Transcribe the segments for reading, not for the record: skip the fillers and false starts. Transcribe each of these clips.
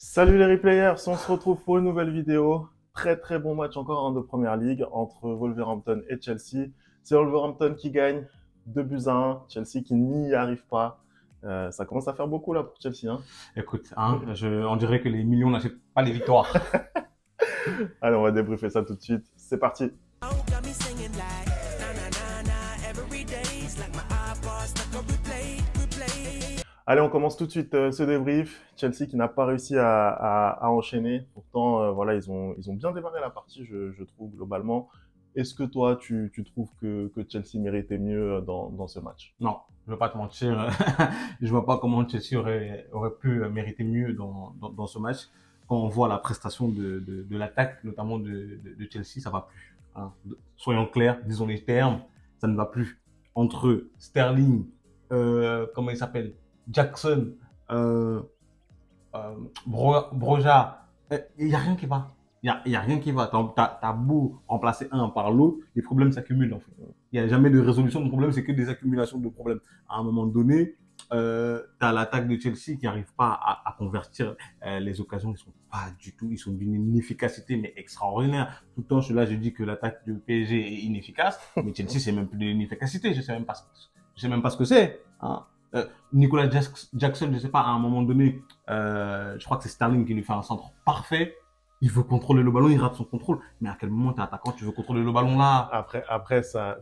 Salut les replayers, on se retrouve pour une nouvelle vidéo. Très bon match encore de Première Ligue entre Wolverhampton et Chelsea. C'est Wolverhampton qui gagne 2 buts à 1, Chelsea qui n'y arrive pas. Ça commence à faire beaucoup là pour Chelsea. Hein. Écoute, on dirait que les millions n'achètent pas les victoires. Allez, on va débriefer ça tout de suite. C'est parti. Allez, on commence tout de suite ce débrief. Chelsea qui n'a pas réussi à enchaîner. Pourtant, voilà, ils ont bien démarré la partie, je trouve, globalement. Est-ce que toi, tu trouves que Chelsea méritait mieux dans ce match? Non, je ne vais pas te mentir. Je vois pas comment Chelsea aurait pu mériter mieux dans ce match. Quand on voit la prestation de l'attaque, notamment de Chelsea, ça va plus. Hein. Soyons clairs, disons les termes, ça ne va plus. Entre Sterling, comment il s'appelle, Jackson, Broja, il n'y a rien qui va. Il y a rien qui va. T'as beau remplacer un par l'autre, les problèmes s'accumulent en fait. Il n'y a jamais de résolution de problème, c'est que des accumulations de problèmes. À un moment donné, t'as l'attaque de Chelsea qui n'arrive pas à convertir les occasions. Ils sont pas du tout, ils sont d'une inefficacité mais extraordinaire. Tout le temps, je dis que l'attaque du PSG est inefficace, mais Chelsea c'est même plus de l'inefficacité. Je sais même pas ce que c'est. Hein. Nicolas Jackson, je sais pas, à un moment donné, je crois que c'est Sterling qui lui fait un centre parfait. Il veut contrôler le ballon, il rate son contrôle. Mais à quel moment t'es attaquant, tu veux contrôler le ballon là? Après ça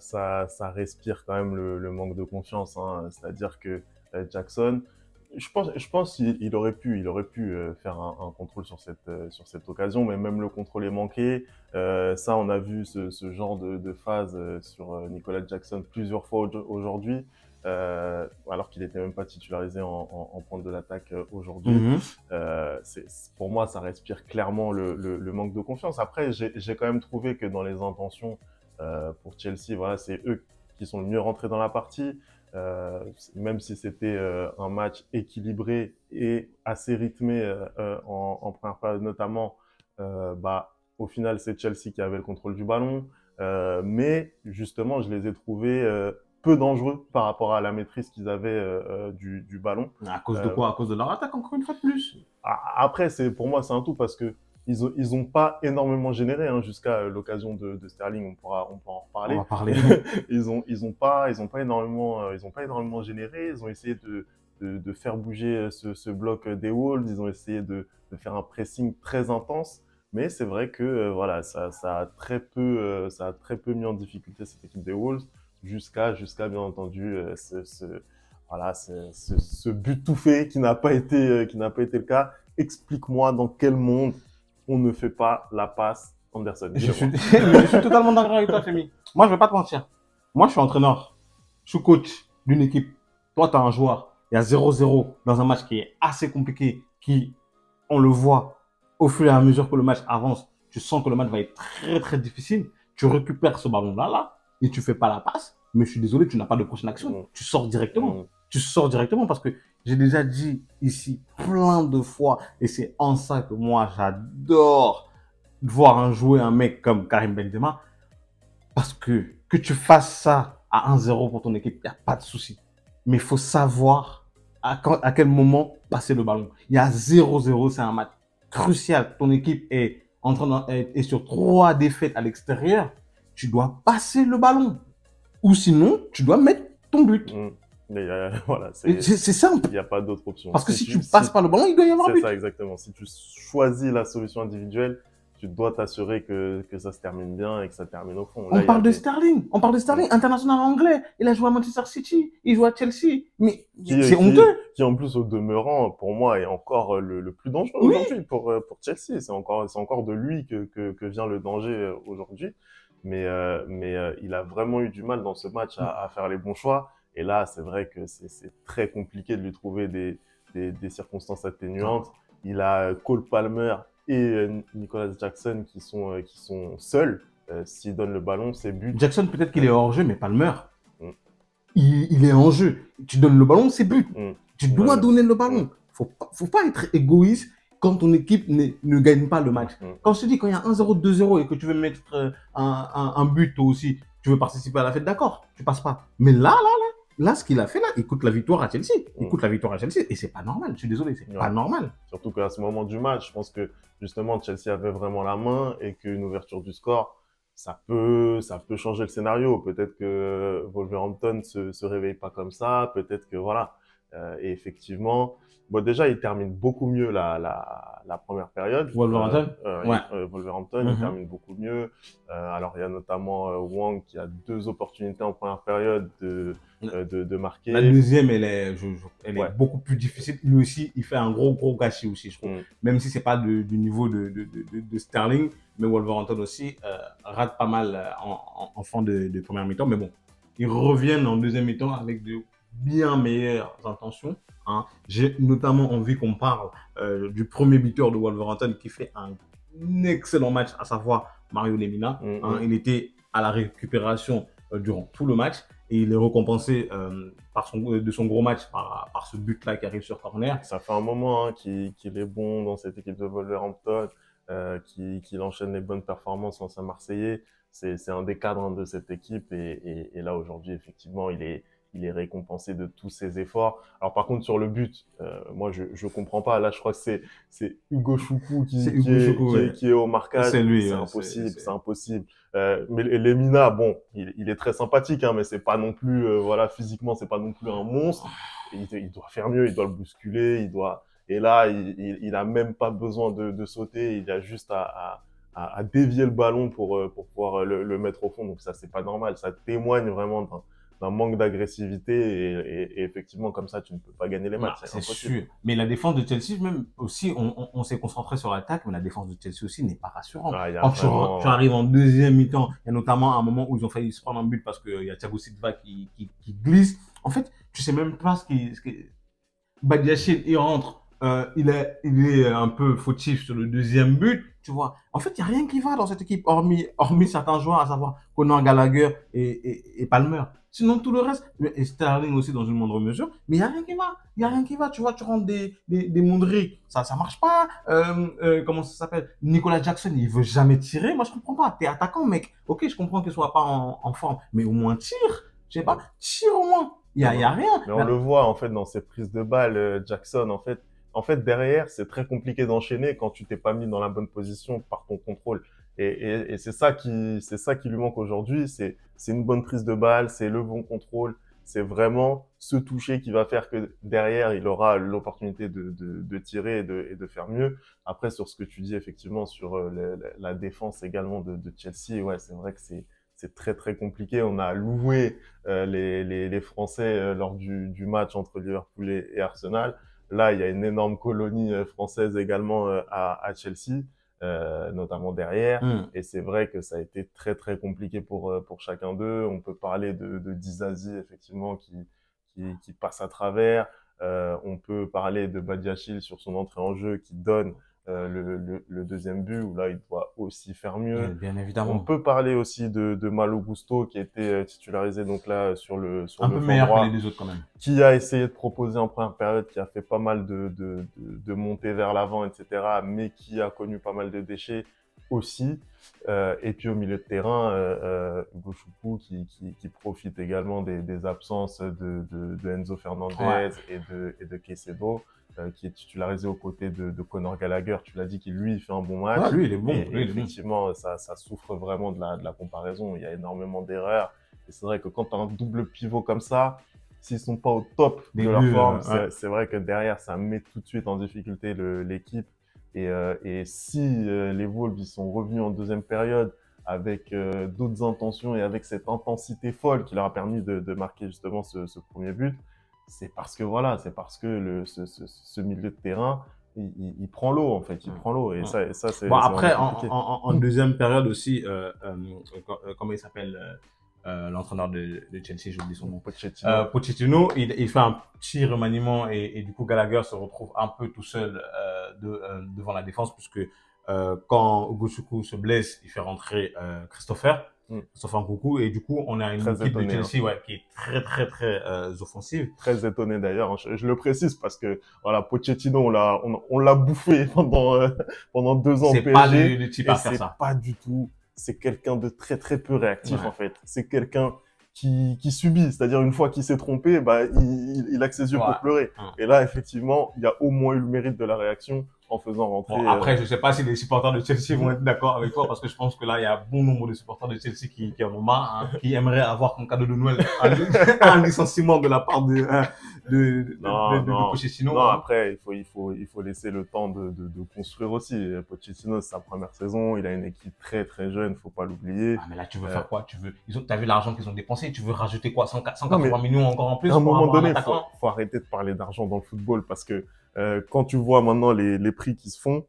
respire quand même le manque de confiance. Hein. C'est-à-dire que Jackson, je pense qu'il aurait pu faire un contrôle sur cette occasion, mais même le contrôle est manqué. Ça, on a vu ce genre de phase sur Nicolas Jackson plusieurs fois aujourd'hui. Alors qu'il n'était même pas titularisé en pointe de l'attaque aujourd'hui. Pour moi, ça respire clairement le manque de confiance. Après, j'ai quand même trouvé que dans les intentions pour Chelsea, voilà, c'est eux qui sont le mieux rentrés dans la partie. Même si c'était un match équilibré et assez rythmé en première période notamment, au final, c'est Chelsea qui avait le contrôle du ballon. Mais justement, je les ai trouvés peu dangereux par rapport à la maîtrise qu'ils avaient du ballon. À cause de quoi? À cause de leur attaque, encore une fois de plus. Après, pour moi, c'est un tout parce que ils ont pas énormément généré hein, jusqu'à l'occasion de Sterling. On pourra en reparler. On va parler. ils ont pas énormément généré. Ils ont essayé de faire bouger ce bloc des Wolves. Ils ont essayé de faire un pressing très intense. Mais c'est vrai que voilà, ça a très peu mis en difficulté cette équipe des Wolves jusqu'à bien entendu ce but tout fait qui n'a pas été le cas. Explique-moi dans quel monde on ne fait pas la passe Anderson. Je suis totalement d'accord avec toi, Femi. Moi, je vais pas te mentir. Moi, je suis entraîneur. Je suis coach d'une équipe. Toi, tu as un joueur. Il y a 0-0 dans un match qui est assez compliqué, qui, on le voit, au fur et à mesure que le match avance, tu sens que le match va être très difficile. Tu récupères ce ballon-là, et tu fais pas la passe. Mais je suis désolé, tu n'as pas de prochaine action. Tu sors directement. Tu sors directement parce que j'ai déjà dit ici plein de fois, et c'est en ça que moi, j'adore voir jouer un mec comme Karim Benzema, parce que tu fasses ça à 1-0 pour ton équipe, il n'y a pas de souci. Mais il faut savoir à quel moment passer le ballon. Il y a 0-0, c'est un match crucial. Ton équipe est sur 3 défaites à l'extérieur. Tu dois passer le ballon. Ou sinon, tu dois mettre ton but. Mais voilà, c'est simple. Il n'y a pas d'autre option. Parce que si tu passes pas le ballon, il doit y avoir un but. C'est ça, exactement. Si tu choisis la solution individuelle, tu dois t'assurer que ça se termine bien et que ça termine au fond. On parle de Sterling, international anglais. Il a joué à Manchester City, il joue à Chelsea. Mais c'est honteux. Qui en plus, au demeurant, pour moi, est encore le plus dangereux aujourd'hui pour Chelsea. C'est encore de lui que vient le danger aujourd'hui. Mais il a vraiment eu du mal dans ce match à faire les bons choix. Et là, c'est vrai que c'est très compliqué de lui trouver des circonstances atténuantes. Il a Cole Palmer et Nicolas Jackson qui sont seuls. S'ils donnent le ballon, c'est but. Jackson, peut-être qu'il est hors jeu, mais Palmer, il est en jeu. Tu donnes le ballon, c'est but. Tu dois donner le ballon. Faut pas être égoïste quand ton équipe ne gagne pas le match. Quand je te dis, quand il y a 1-0, 2-0 et que tu veux mettre un but toi aussi, tu veux participer à la fête, d'accord, tu passes pas. Mais là, là, ce qu'il a fait là, il coûte la victoire à Chelsea. Il Mm. coûte la victoire à Chelsea et c'est pas normal. Je suis désolé, c'est pas Ouais. normal. Surtout qu'à ce moment du match, je pense que justement Chelsea avait vraiment la main et qu'une ouverture du score, ça peut changer le scénario. Peut-être que Wolverhampton se réveille pas comme ça. Peut-être que voilà. Et effectivement, bon déjà il termine beaucoup mieux la première période. Wolverhampton. Ouais. Wolverhampton il termine beaucoup mieux. Alors il y a notamment Wang qui a 2 opportunités en première période de marquer. La deuxième, elle Ouais. est beaucoup plus difficile. Lui aussi, il fait un gros gâchis aussi, je trouve. Mm. Même si c'est pas du niveau de Sterling, mais Wolverhampton aussi rate pas mal en fin de première mi-temps. Mais bon, ils reviennent en deuxième mi-temps avec de bien meilleures intentions. Hein. J'ai notamment envie qu'on parle du premier buteur de Wolverhampton qui fait un excellent match, à savoir Mario Lemina. Hein. Il était à la récupération durant tout le match. Et il est récompensé de son gros match par ce but-là qui arrive sur corner. Ça fait un moment hein, qu'il est bon dans cette équipe de Wolverhampton, qu'il enchaîne les bonnes performances en Saint-Marseillais. C'est un des cadres hein, de cette équipe et là aujourd'hui effectivement il est récompensé de tous ses efforts. Alors par contre sur le but, moi je comprends pas. Là je crois que c'est Hugo Choukou qui est au marquage. C'est lui. C'est impossible, c'est impossible. Mais Lemina, bon, il est très sympathique, hein, mais c'est pas non plus, voilà, physiquement, c'est pas non plus un monstre. Il doit faire mieux, il doit le bousculer, et là, il a même pas besoin de sauter, il a juste à dévier le ballon pour pouvoir le mettre au fond. Donc ça, c'est pas normal. Ça témoigne vraiment d'un manque d'agressivité et effectivement, comme ça, tu ne peux pas gagner les matchs. C'est sûr. Mais la défense de Chelsea, même aussi, on s'est concentré sur l'attaque, mais la défense de Chelsea aussi n'est pas rassurante. Quand tu arrives en deuxième mi-temps, il y a notamment un moment où ils ont failli se prendre un but parce qu'il y a Thiago Silva qui glisse. En fait, tu sais même pas ce qui Badiachil, il rentre, il est un peu fautif sur le deuxième but, tu vois. En fait, il n'y a rien qui va dans cette équipe, hormis certains joueurs, à savoir Conor Gallagher et Palmer. Sinon, tout le reste, et Sterling aussi dans une moindre mesure, mais il n'y a rien qui va. Il n'y a rien qui va. Tu vois, tu rentres des Mondrian, ça marche pas. Comment ça s'appelle? Nicolas Jackson, il veut jamais tirer. Moi, je comprends pas. T'es attaquant, mec. Ok, je comprends qu'il soit pas en forme, mais au moins tire. Je sais pas, tire au moins. Il y a rien. Mais on le voit, en fait, dans ses prises de balles, Jackson, en fait, derrière, c'est très compliqué d'enchaîner quand tu t'es pas mis dans la bonne position par ton contrôle. Et c'est ça qui lui manque aujourd'hui. C'est une bonne prise de balle, c'est le bon contrôle. C'est vraiment ce toucher qui va faire que derrière, il aura l'opportunité de tirer et de faire mieux. Après, sur ce que tu dis, effectivement, sur la défense également de Chelsea, ouais, c'est vrai que c'est très très compliqué. On a loué les Français lors du match entre Liverpool et Arsenal. Là, il y a une énorme colonie française également à Chelsea, notamment derrière. Et c'est vrai que ça a été très très compliqué pour chacun d'eux. On peut parler de Dizazi effectivement qui passe à travers. On peut parler de Badiachil sur son entrée en jeu qui donne le deuxième but où là il doit aussi faire mieux. Bien évidemment. On peut parler aussi de Malo Gusto qui était titularisé donc là sur le un peu meilleur que les deux autres quand même. Qui a essayé de proposer en première période, qui a fait pas mal de montées vers l'avant, etc., mais qui a connu pas mal de déchets aussi. Et puis au milieu de terrain, Hugo Choukou qui profite également des absences de Enzo Fernandez et de Caicedo. Qui est titularisé aux côtés de Conor Gallagher. Tu l'as dit qu'il lui fait un bon match. Ah, lui il est bon. Et effectivement, ça souffre vraiment de la comparaison. Il y a énormément d'erreurs. Et c'est vrai que quand tu as un double pivot comme ça, s'ils sont pas au top de leur forme, c'est vrai que derrière, ça met tout de suite en difficulté l'équipe. Et si les Wolves ils sont revenus en deuxième période avec d'autres intentions et avec cette intensité folle qui leur a permis de marquer justement ce premier but, c'est parce que ce milieu de terrain, il prend l'eau en fait, il prend l'eau et ça c'est. Bon après en deuxième période aussi, comment il s'appelle l'entraîneur de Chelsea, j'ai oublié son nom. Pochettino, il fait un petit remaniement et du coup Gallagher se retrouve un peu tout seul devant la défense puisque quand Hugo Choukou se blesse, il fait rentrer Christopher Nkunku et du coup on a une équipe de Chelsea qui est très très très offensive. Très étonné d'ailleurs, je le précise parce que voilà Pochettino on l'a bouffé pendant 2 ans au PSG. C'est pas le type à faire ça. Pas du tout. C'est quelqu'un de très très peu réactif en fait. C'est quelqu'un qui subit. C'est-à-dire, une fois qu'il s'est trompé, bah, il a que ses yeux pour pleurer. Et là, effectivement, il y a au moins eu le mérite de la réaction en faisant rentrer. Bon, après, je sais pas si les supporters de Chelsea vont être d'accord avec toi, parce que je pense que là, il y a bon nombre de supporters de Chelsea qui en ont marre, hein, qui aimeraient avoir comme cadeau de Noël un licenciement de la part de Pochettino. Non, après, il faut laisser le temps de construire aussi. Pochettino, c'est sa première saison, il a une équipe très très jeune, faut pas l'oublier. Ah, mais là, tu veux faire quoi? T'as vu l'argent qu'ils ont dépensé? Tu veux rajouter quoi? 180 millions encore en plus? À un moment donné, faut arrêter de parler d'argent dans le football, parce que quand tu vois maintenant les prix qui se font,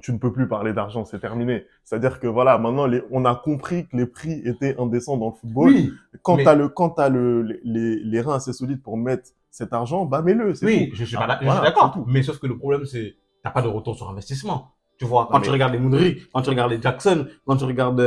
tu ne peux plus parler d'argent, c'est terminé. C'est-à-dire que voilà, maintenant on a compris que les prix étaient indécents dans le football. Oui, quand t'as les reins assez solides pour mettre cet argent, bah mets-le, c'est oui, tout. je suis d'accord. Mais sauf que le problème, c'est t'as pas de retour sur investissement. Tu vois, quand tu regardes les Moudry, quand tu regardes les Jackson, quand tu regardes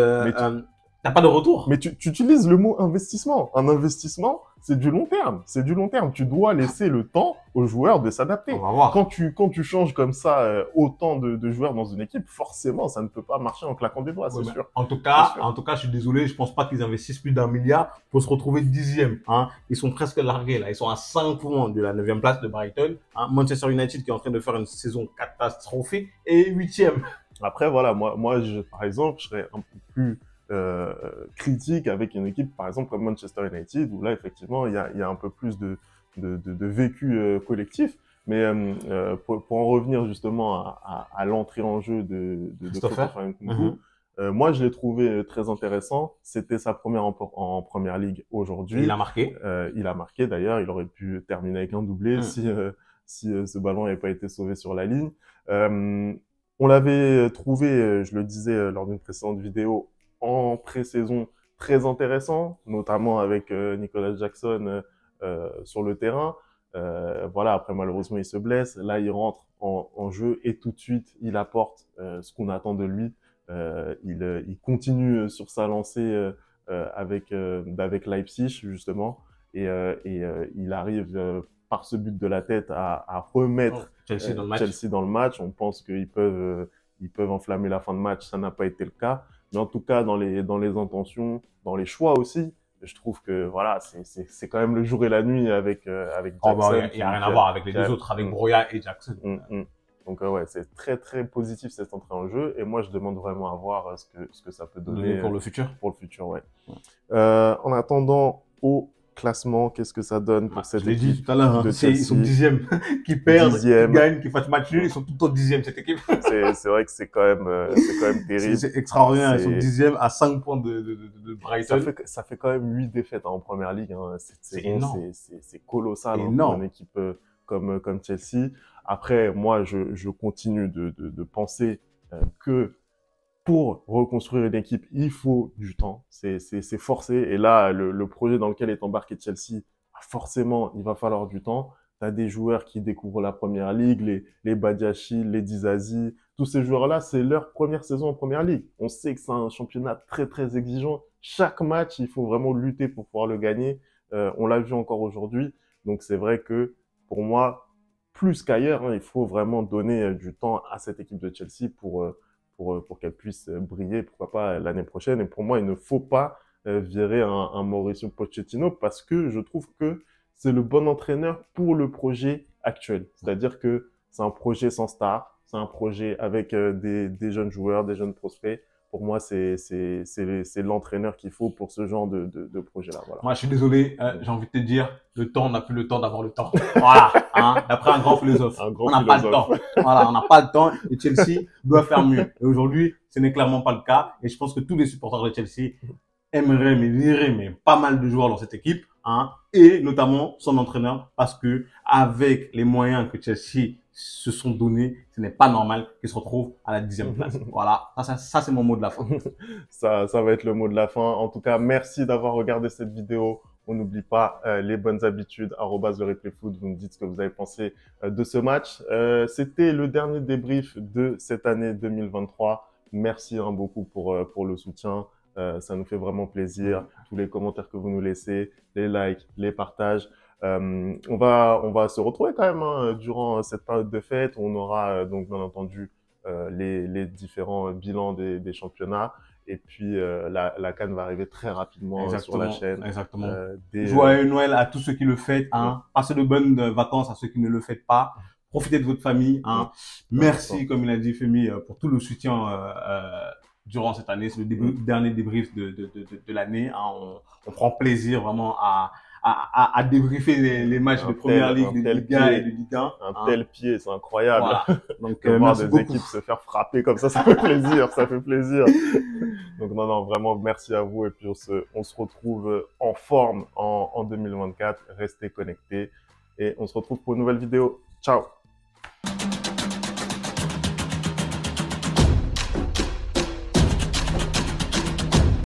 t'as pas de retour. Mais tu utilises le mot investissement. Un investissement, c'est du long terme. C'est du long terme. Tu dois laisser le temps aux joueurs de s'adapter. On va voir. Quand tu changes comme ça autant de joueurs dans une équipe, forcément, ça ne peut pas marcher en claquant des doigts, c'est sûr. En tout cas, je suis désolé, je pense pas qu'ils investissent plus d'1 milliard pour se retrouver 10e. Hein. Ils sont presque largués là. Ils sont à 5 points de la 9e place de Brighton. Hein. Manchester United qui est en train de faire une saison catastrophique et 8e. Après, voilà, moi par exemple, je serais un peu plus critique avec une équipe, par exemple, comme Manchester United, où là, effectivement, il y a un peu plus de vécu collectif. Mais pour en revenir justement à l'entrée en jeu de Christopher Nkunku, moi, je l'ai trouvé très intéressant. C'était sa première en première ligue aujourd'hui. Il a marqué. Il a marqué, d'ailleurs. Il aurait pu terminer avec un doublé si ce ballon n'avait pas été sauvé sur la ligne. On l'avait trouvé, je le disais lors d'une précédente vidéo, en pré-saison très intéressant, notamment avec Nicolas Jackson sur le terrain. Voilà, après malheureusement il se blesse. Là il rentre en jeu et tout de suite il apporte ce qu'on attend de lui. Il continue sur sa lancée avec Leipzig justement et il arrive par ce but de la tête à remettre Chelsea dans le match. On pense qu'ils peuvent enflammer la fin de match, ça n'a pas été le cas. Mais en tout cas, dans les intentions, dans les choix aussi, je trouve que voilà, c'est quand même le jour et la nuit avec Jackson. Oh bah, il y a rien à voir avec les deux autres, avec Broya et Jackson. Donc ouais, c'est très très positif cette entrée en jeu et moi je demande vraiment à voir ce que ça peut donner pour le futur. Pour le futur, ouais. En attendant au classement, qu'est-ce que ça donne pour cette équipe? Je l'ai dit tout à l'heure, hein, ils sont 10e, qui perdent, qui gagnent, qui fassent match nul, ils sont tout au 10e cette équipe. C'est vrai que c'est quand même terrible. C'est extraordinaire, ils sont 10e à 5 points de Brighton. Ça fait quand même 8 défaites en première ligue, hein. C'est énorme. C'est colossal énorme. Pour une équipe comme Chelsea. Après, moi, je continue de penser que pour reconstruire une équipe, il faut du temps. C'est forcé. Et là, le projet dans lequel est embarqué Chelsea, forcément, il va falloir du temps. Tu as des joueurs qui découvrent la première ligue, les Badiashile, les Dizazi. Tous ces joueurs-là, c'est leur première saison en première ligue. On sait que c'est un championnat très, très exigeant. Chaque match, il faut vraiment lutter pour pouvoir le gagner. On l'a vu encore aujourd'hui. Donc, c'est vrai que pour moi, plus qu'ailleurs, hein, il faut vraiment donner du temps à cette équipe de Chelsea pour qu'elle puisse briller, pourquoi pas l'année prochaine. Et pour moi, il ne faut pas virer un Mauricio Pochettino parce que je trouve que c'est le bon entraîneur pour le projet actuel. C'est-à-dire que c'est un projet sans star, c'est un projet avec des jeunes joueurs, des jeunes prospects. Pour moi, c'est l'entraîneur qu'il faut pour ce genre de projet-là. Voilà. Moi, je suis désolé, j'ai envie de te dire, le temps, on n'a plus le temps d'avoir le temps. Voilà, hein, d'après un grand philosophe. On n'a pas le temps. Voilà, on n'a pas le temps et Chelsea doit faire mieux. Et aujourd'hui, ce n'est clairement pas le cas. Et je pense que tous les supporters de Chelsea aimeraient, mais viraient, mais pas mal de joueurs dans cette équipe, hein, et notamment son entraîneur, parce que avec les moyens que Chelsea se sont donnés, ce n'est pas normal qu'ils se retrouvent à la 10e place. Voilà, ça c'est mon mot de la fin. Ça va être le mot de la fin. En tout cas, merci d'avoir regardé cette vidéo. On n'oublie pas les bonnes habitudes, @lereplayfoot. Vous me dites ce que vous avez pensé de ce match. C'était le dernier débrief de cette année 2023. Merci beaucoup pour le soutien. Ça nous fait vraiment plaisir. Tous les commentaires que vous nous laissez, les likes, les partages. On va se retrouver quand même hein, durant cette période de fête. On aura donc bien entendu les différents bilans des championnats Et puis, la CAN va arriver très rapidement sur la chaîne. Exactement. Joyeux Noël à tous ceux qui le fêtent. Hein. Passez de bonnes vacances à ceux qui ne le fêtent pas. Profitez de votre famille. Hein. Merci, comme il a dit Femi, pour tout le soutien durant cette année. C'est le dernier débrief de l'année. Hein. On prend plaisir vraiment à débriefer les matchs de Première Ligue, de Ligue 1 et de Ligue 1. Un tel pied, c'est incroyable. Voilà. Donc, voir des équipes se faire frapper comme ça fait plaisir, ça fait plaisir. Donc non, vraiment, merci à vous. Et puis on se retrouve en forme en 2024. Restez connectés et on se retrouve pour une nouvelle vidéo. Ciao!